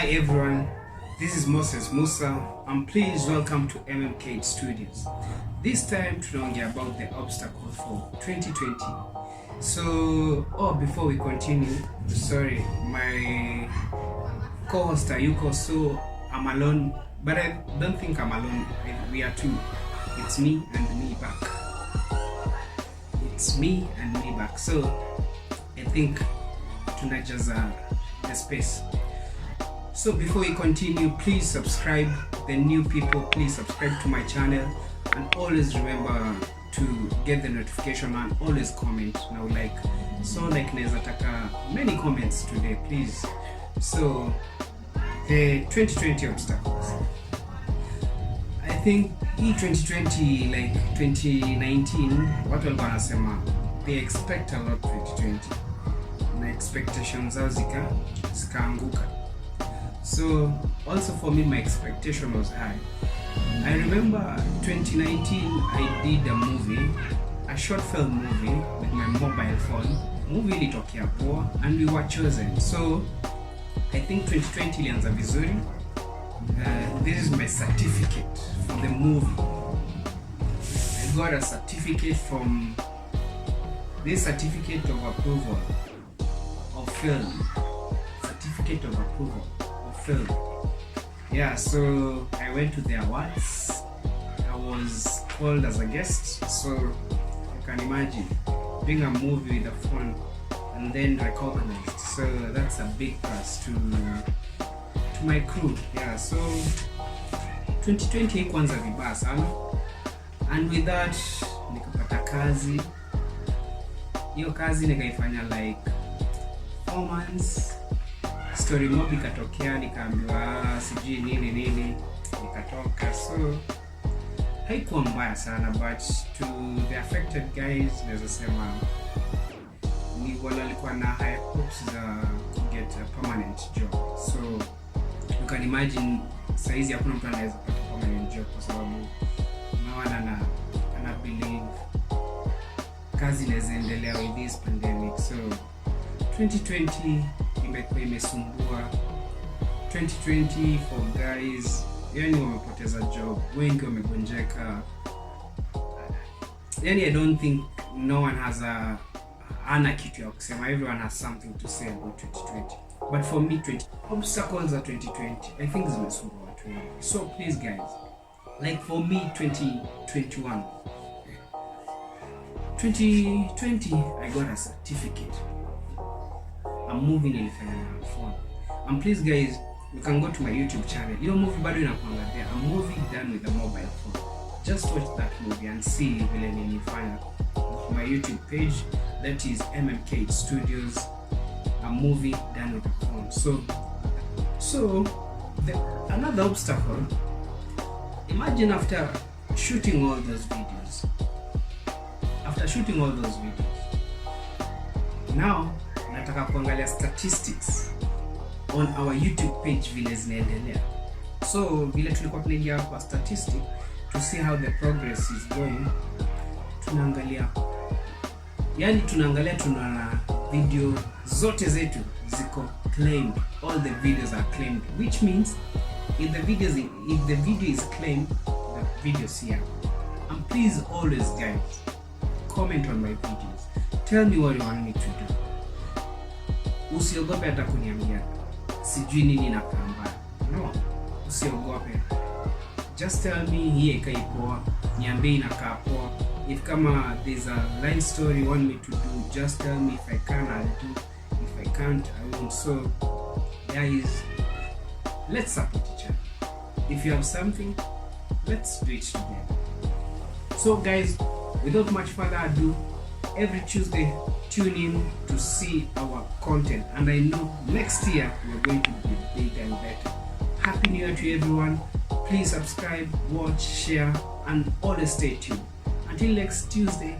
Hi everyone, this is Moses Musa and please welcome to MMK Studios. This time tunaongea about the obstacle for 2020. So, before we continue, sorry, my co-host Ayuko, so I'm alone, but I don't think I'm alone. We are two. It's me and me back. It's me and me back. So, I think tunajaza the space. So before we continue, please subscribe. The new people, please subscribe to my channel and always remember to get the notification and always comment. Now naweza taka many comments today, please. So the 2020 obstacles. I think in 2020 like 2019 watu walikuwa wanasema they expect a lot 2020 na expectations zao zikaanguka. So also for me, my expectation was high. I remember 2019 I did a short film movie with my mobile phone. Movie ilitokea poa and we were chosen. So I think 2020 ilianza vizuri. This is my certificate for the movie. I got a certificate from this certificate of approval of film. Certificate of approval. Film. Yeah, so I went to the awards. I was called as a guest, so you can imagine doing a movie with a phone and then recognized. So that's a big plus to my crew. Yeah, so 2020 kwanza vibaya sana, and with that nikapata kazi. Hiyo kazi nikaifanya like 4 months. Story mob ikatokea, nikaambiwa sijui nini nikatoka. So haikuwa mbaya sana, but to the affected guys naweza sema ni wala walikuwa na high hopes za get a permanent job. So you can imagine saizi hakuna mtu anaweza kupata permanent job kwa sababu naona ana believe kazi inaweza endelea with this pandemic. So 2020 imesumbua. 2020 for guys, yani wamepoteza job, wengi wamegonjeka. Yani I don't think no one has ana kitu ya kusema. Everyone has something to say about 2020. But for me, obstacles are 2020 I think zimesumbua watu wengi. So please guys, like for me 2020 I got a certificate. A movie nilifanya na phone. And please guys, you can go to my YouTube channel. Your movie bado inakuanga there. A movie done with a mobile phone. Just watch that movie and see vile nilifanya. My YouTube page, that is MMK Studios. A movie done with a phone. So another obstacle. Imagine after shooting all those videos. Now nataka kuangalia statistics on our YouTube page vile zinaendelea. So vile tulikuwa tunaingia kwa statistic to see how the progress is going, tunaona video zote zetu ziko claimed. All the videos are claimed, which means if the video is claimed, the video is here. And please always guys, comment on my videos. Tell me what you want me to do. Usiogope hata kuniambia sijui nini na kamba. No, usiogope. Just tell me hii ikai poa, niambie inakaa poa. If kama there's a line story you want me to do, just tell me. If I can, I'll do. If I can't, I won't. So guys, let's support each other. If you have something, let's do it together. So guys, without much further ado, every Tuesday tune in to see our content, and I know next year we're going to be bigger and better. Happy New Year to everyone. Please subscribe, watch, share, and always stay tuned. Until next Tuesday.